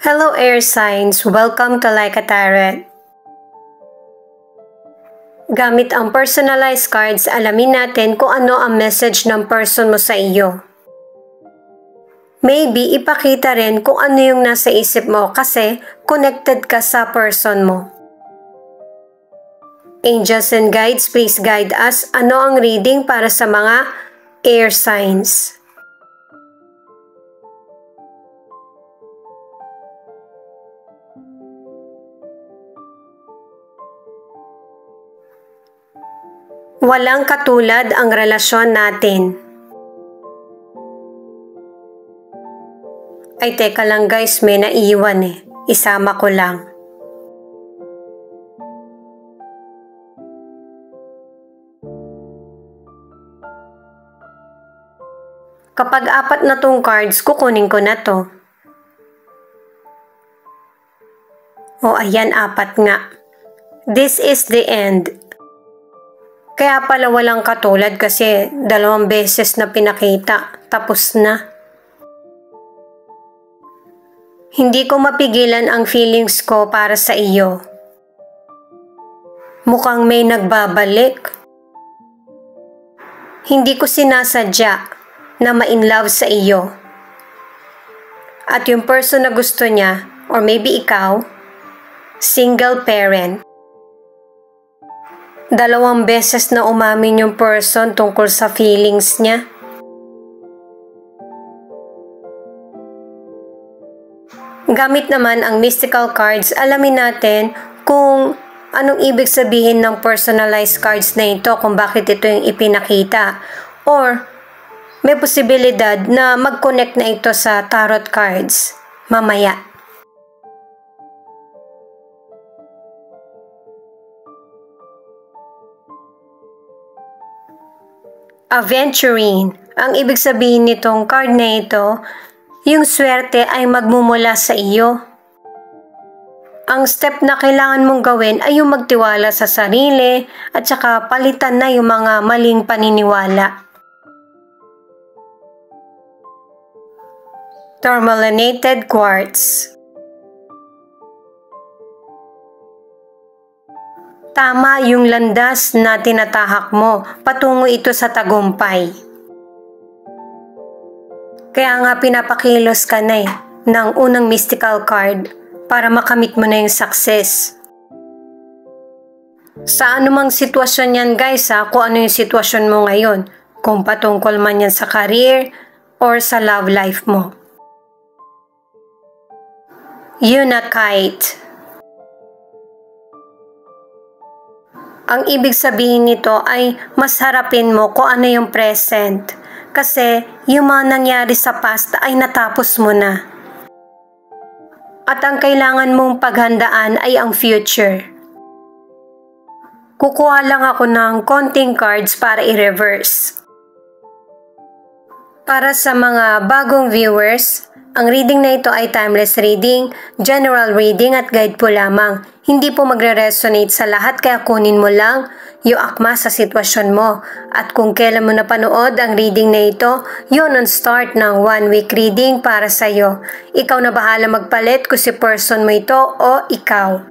Hello air signs, welcome to Like a Tarot. Gamit ang personalized cards, alamin natin kung ano ang message ng person mo sa iyo. Maybe ipakita rin kung ano yung nasa isip mo kasi connected ka sa person mo. Angels and guides, please guide us. Ano ang reading para sa mga air signs? Walang katulad ang relasyon natin. Ay teka lang guys, may naiiwan eh. Isama ko lang. Kapag apat na tong cards, kukunin ko na to. O ayan, apat nga. This is the end. Kaya pala walang katulad kasi 2 beses na pinakita, tapos na. Hindi ko mapigilan ang feelings ko para sa iyo. Mukhang may nagbabalik. Hindi ko sinasadya na ma-inlove sa iyo. At yung person na gusto niya, or maybe ikaw, single parent. 2 beses na umamin yung person tungkol sa feelings niya. Gamit naman ang mystical cards, alamin natin kung anong ibig sabihin ng personalized cards na ito, kung bakit ito yung ipinakita. Or may posibilidad na mag-connect na ito sa tarot cards mamaya. Aventurine. Ang ibig sabihin nitong card na ito, yung swerte ay magmumula sa iyo. Ang step na kailangan mong gawin ay yung magtiwala sa sarili at saka palitan na yung mga maling paniniwala. Tourmalinated quartz. Tama yung landas na tinatahak mo, patungo ito sa tagumpay. Kaya nga pinapakilos ka na ng unang mystical card para makamit mo na yung success. Sa anumang sitwasyon yan guys kung ano yung sitwasyon mo ngayon, kung patungkol man yan sa career or sa love life mo. Unakite. Ang ibig sabihin nito ay mas harapin mo kung ano yung present. Kasi yung mga nangyari sa past ay natapos mo na. At ang kailangan mong paghandaan ay ang future. Kukuha lang ako ng konting cards para i-reverse. Para sa mga bagong viewers, ang reading na ito ay timeless reading, general reading at guide po lamang. Hindi po magre-resonate sa lahat kaya kunin mo lang yung akma sa sitwasyon mo. At kung kailan mo napanood ang reading na ito, yun ang start ng 1 week reading para sa'yo. Ikaw na bahala magpalit kung si person mo ito o ikaw.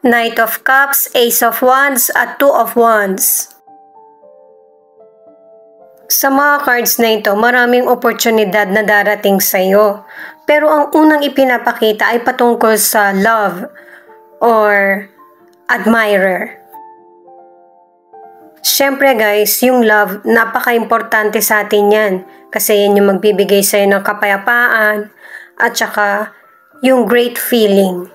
Knight of Cups, Ace of Wands at 2 of Wands. Sa mga cards na ito, maraming oportunidad na darating sa iyo. Pero ang unang ipinapakita ay patungkol sa love or admirer. Siyempre guys, yung love, napaka-importante sa atin yan. Kasi yan yung magbibigay sa iyo ng kapayapaan at saka yung great feeling.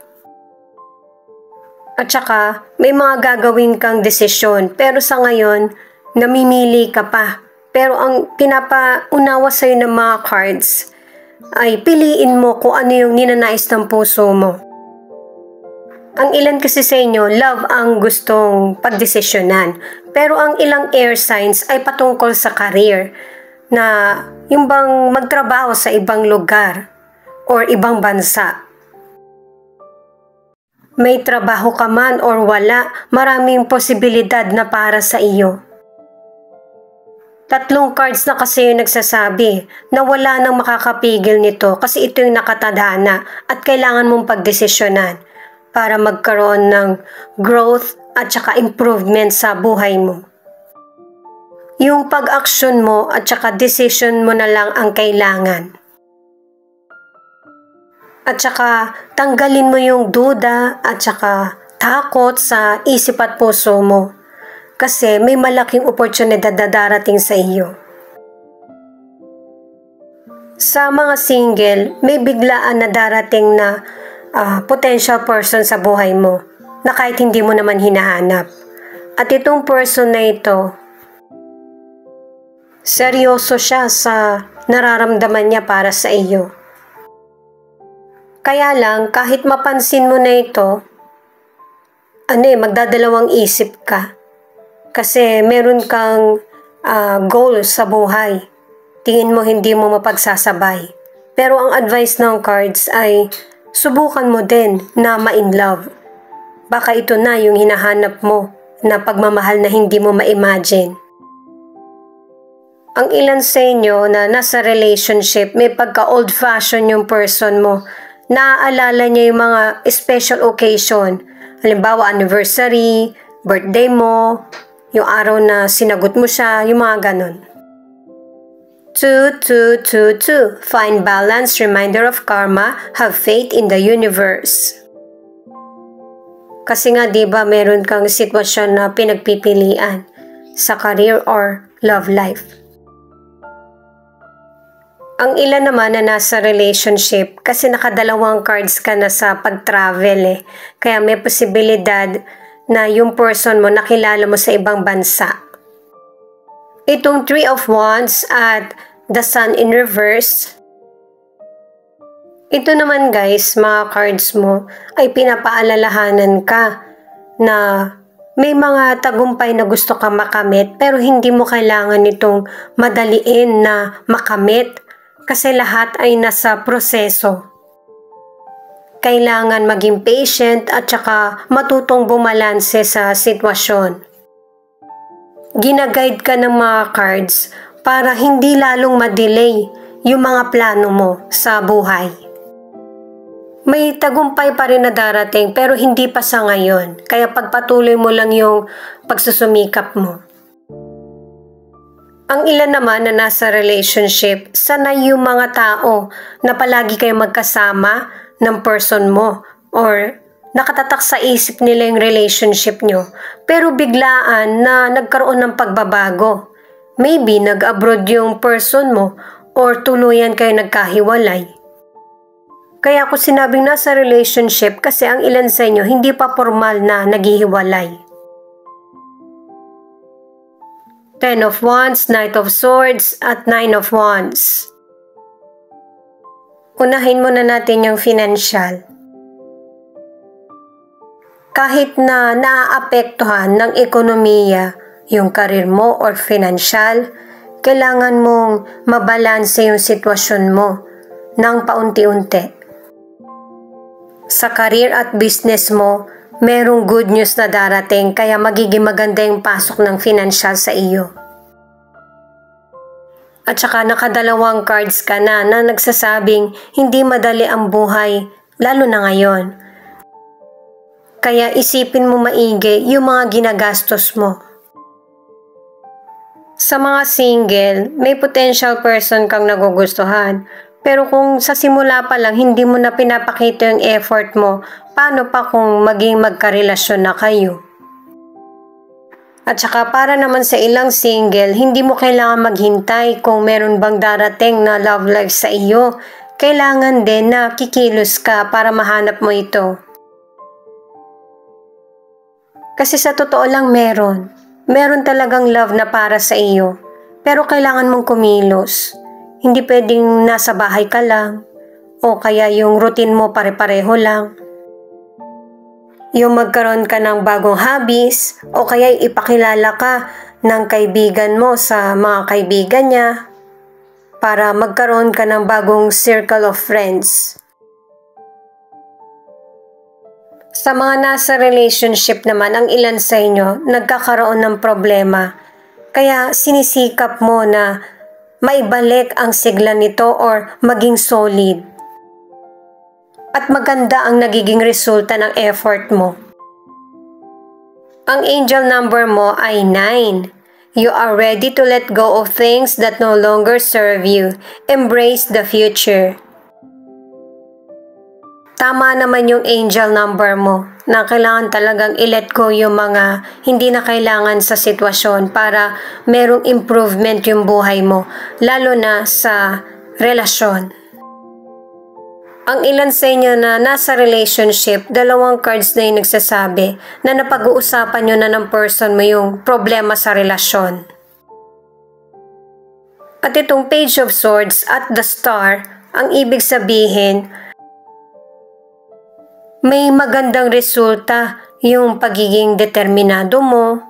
At saka, may mga gagawin kang desisyon. Pero sa ngayon, namimili ka pa. Pero ang pinapaunawa sa'yo ng mga cards ay piliin mo kung ano yung ninanais ng puso mo. Ang ilan kasi sa inyo, love ang gustong pagdesisyonan. Pero ang ilang air signs ay patungkol sa career. Na yung bang magtrabaho sa ibang lugar or ibang bansa. May trabaho ka man or wala, maraming posibilidad na para sa iyo. Tatlong cards na kasi yung nagsasabi na wala nang makakapigil nito kasi ito yung nakatadhana at kailangan mong pagdesisyonan para magkaroon ng growth at saka improvement sa buhay mo. Yung pag-aksyon mo at saka decision mo na lang ang kailangan. At saka tanggalin mo yung duda at saka takot sa isip at puso mo. Kasi may malaking oportunidad na darating sa iyo. Sa mga single, may biglaan na darating na potential person sa buhay mo na kahit hindi mo naman hinahanap. At itong person na ito, seryoso siya sa nararamdaman niya para sa iyo. Kaya lang, kahit mapansin mo na ito, magdadalawang isip ka. Kasi meron kang goal sa buhay. Tingin mo hindi mo mapagsasabay. Pero ang advice ng cards ay subukan mo din na ma-in love. Baka ito na yung hinahanap mo na pagmamahal na hindi mo ma-imagine. Ang ilan sa inyo na nasa relationship, may pagka-old fashion yung person mo. Naaalala niya yung mga special occasion. Halimbawa, anniversary, birthday mo, yung araw na sinagot mo siya, yung mga ganon. 2-2-2-2. Find balance, reminder of karma, have faith in the universe. Kasi nga, diba, meron kang sitwasyon na pinagpipilian sa career or love life. Ang ilan naman na nasa relationship, kasi nakadalawang cards ka na sa pag-travel Kaya may posibilidad na yung person mo nakilala mo sa ibang bansa. Itong 3 of Wands at the Sun in reverse, ito naman guys, mga cards mo, ay pinapaalalahanan ka na may mga tagumpay na gusto ka makamit pero hindi mo kailangan itong madaliin na makamit kasi lahat ay nasa proseso. Kailangan maging patient at saka matutong bumalanse sa sitwasyon. Ginaguide ka ng mga cards para hindi lalong ma-delay yung mga plano mo sa buhay. May tagumpay pa rin na darating pero hindi pa sa ngayon. Kaya pagpatuloy mo lang yung pagsusumikap mo. Ang ilan naman na nasa relationship, sanay yung mga tao na palagi kayo magkasama ng person mo or nakatatak sa isip nila yung relationship nyo pero biglaan na nagkaroon ng pagbabago. Maybe nag-abroad yung person mo or tuluyan kayo nagkahiwalay. Kaya ako sinabing nasa relationship kasi ang ilan sa inyo hindi pa formal na naghihiwalay. 10 of Wands, Knight of Swords at 9 of Wands. Unahin muna natin yung financial. Kahit na naaapektuhan ng ekonomiya yung karir mo or financial, kailangan mong mabalanse yung sitwasyon mo ng paunti-unti. Sa career at business mo, merong good news na darating kaya magiging maganda yung pasok ng financial sa iyo. At saka nakadalawang cards ka na nagsasabing hindi madali ang buhay, lalo na ngayon. Kaya isipin mo maigi yung mga ginagastos mo. Sa mga single, may potential person kang nagugustuhan. Pero kung sa simula pa lang hindi mo na pinapakita yung effort mo, paano pa kung maging magkarelasyon na kayo? At saka para naman sa ilang single, hindi mo kailangan maghintay kung meron bang darating na love life sa iyo. Kailangan din na kikilos ka para mahanap mo ito. Kasi sa totoo lang meron. Meron talagang love na para sa iyo. Pero kailangan mong kumilos. Hindi pwedeng nasa bahay ka lang. O kaya yung routine mo pare-pareho lang. Yung magkaroon ka ng bagong hobbies o kaya ipakilala ka ng kaibigan mo sa mga kaibigan niya para magkaroon ka ng bagong circle of friends. Sa mga nasa relationship naman, ang ilan sa inyo nagkakaroon ng problema Kaya sinisikap mo na maibalik ang sigla nito or maging solid. At maganda ang nagiging resulta ng effort mo. Ang angel number mo ay 9. You are ready to let go of things that no longer serve you. Embrace the future. Tama naman yung angel number mo na kailangan talagang i-let go yung mga hindi na kailangan sa sitwasyon para merong improvement yung buhay mo, lalo na sa relasyon. Ang ilan sa inyo na nasa relationship, 2 cards na yung nagsasabi na napag-uusapan nyo na ng person mo yung problema sa relasyon. At itong Page of Swords at the Star, ang ibig sabihin, may magandang resulta yung pagiging determinado mo,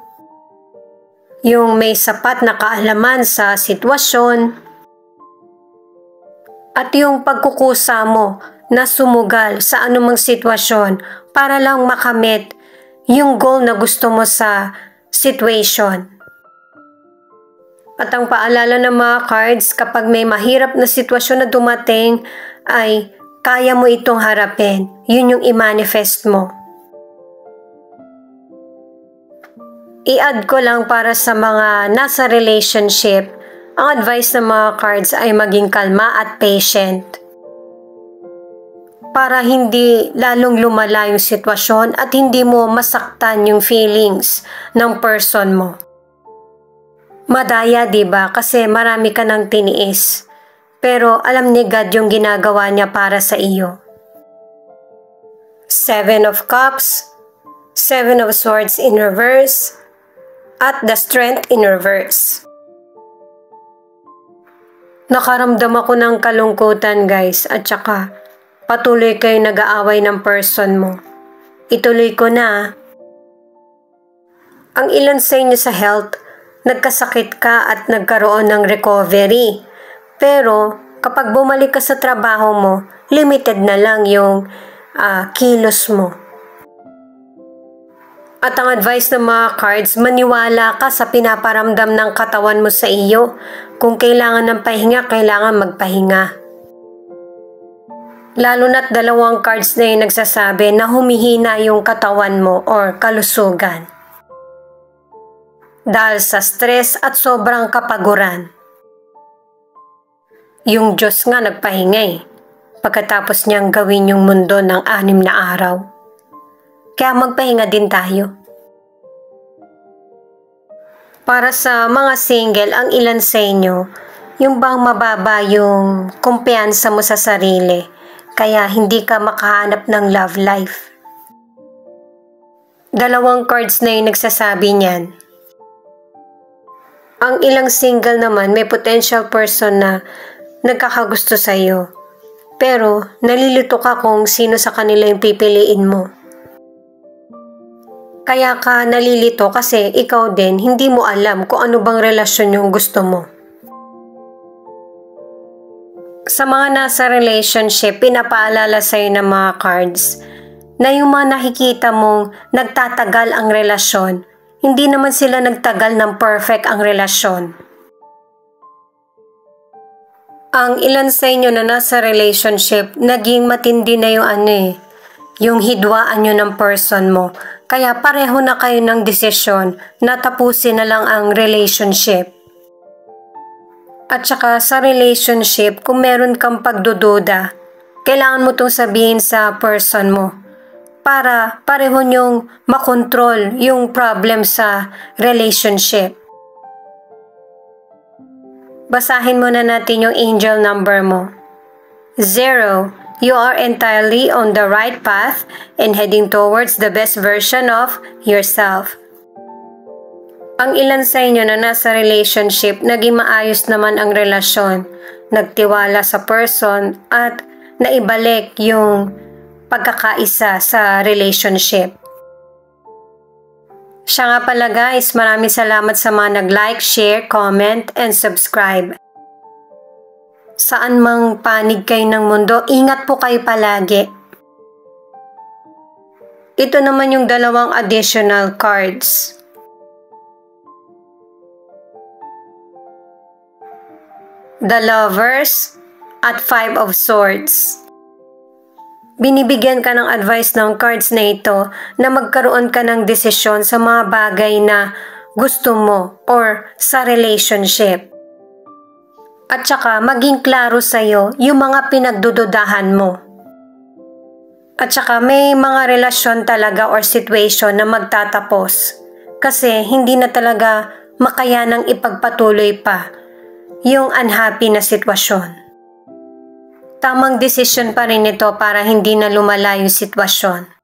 yung may sapat na kaalaman sa sitwasyon, at yung pagkukusa mo na sumugal sa anumang sitwasyon para lang makamit yung goal na gusto mo sa situation. At ang paalala ng mga cards, kapag may mahirap na sitwasyon na dumating, ay kaya mo itong harapin. Yun yung i-manifest mo. I-add ko lang para sa mga nasa relationship, ang advice ng mga cards ay maging kalma at patient. Para hindi lalong lumala yung sitwasyon at hindi mo masaktan yung feelings ng person mo. Madaya, diba? Kasi marami ka ng tiniis. Pero alam ni God yung ginagawa niya para sa iyo. 7 of Cups, 7 of Swords in reverse, at the Strength in reverse. Nakaramdam ako ng kalungkutan, guys, at saka patuloy kayo nag-aaway ng person mo. Ituloy ko na. Ang ilan sa inyo sa health, nagkasakit ka at nagkaroon ng recovery. Pero kapag bumalik ka sa trabaho mo, limited na lang yung kilos mo. At ang advice ng mga cards, maniwala ka sa pinaparamdam ng katawan mo sa iyo. Kung kailangan ng pahinga, kailangan magpahinga. Lalo na't 2 cards na yung nagsasabi na humihina yung katawan mo or kalusugan. Dahil sa stress at sobrang kapaguran. Yung Diyos nga nagpahinga pagkatapos niyang gawin yung mundo ng 6 na araw. Kaya magpahinga din tayo. Para sa mga single, ang ilan sa inyo, yung bang mababa yung kumpiyansa mo sa sarili, kaya hindi ka makahanap ng love life. 2 cards na yung nagsasabi niyan. Ang ilang single naman, may potential person na nagkakagusto sa iyo. Pero nalilito ka kung sino sa kanila yung pipiliin mo. Kaya ka nalilito kasi ikaw din hindi mo alam kung ano bang relasyon yung gusto mo. Sa mga nasa relationship, pinapaalala sa'yo ng mga cards na yung mga nakikita mong nagtatagal ang relasyon, hindi naman sila nagtagal ng perfect ang relasyon. Ang ilan sa inyo na nasa relationship, naging matindi na yung yung hidwaan nyo ng person mo. Kaya pareho na kayo ng desisyon na tapusin na lang ang relationship. At saka sa relationship, kung meron kang pagdududa, kailangan mo itong sabihin sa person mo para pareho nyong makontrol yung problem sa relationship. Basahin muna natin yung angel number mo. 0. You are entirely on the right path and heading towards the best version of yourself. Ang ilan sa inyo na nasa relationship, naging maayos naman ang relasyon, nagtiwala sa person at naibalik yung pagkakaisa sa relationship. Siya nga pala guys, maraming salamat sa mga nag-like, share, comment, and subscribe. Saan mang panig kayo ng mundo, ingat po kayo palagi. Ito naman yung 2 additional cards. the Lovers, at Five of Swords. Binibigyan ka ng advice ng cards na ito na magkaroon ka ng desisyon sa mga bagay na gusto mo or sa relationship. At saka maging klaro sa'yo yung mga pinagdududahan mo. At saka may mga relasyon talaga or situation na magtatapos kasi hindi na talaga makayanang ipagpatuloy pa yung unhappy na sitwasyon. Tamang desisyon pa rin ito para hindi na lumala yung sitwasyon.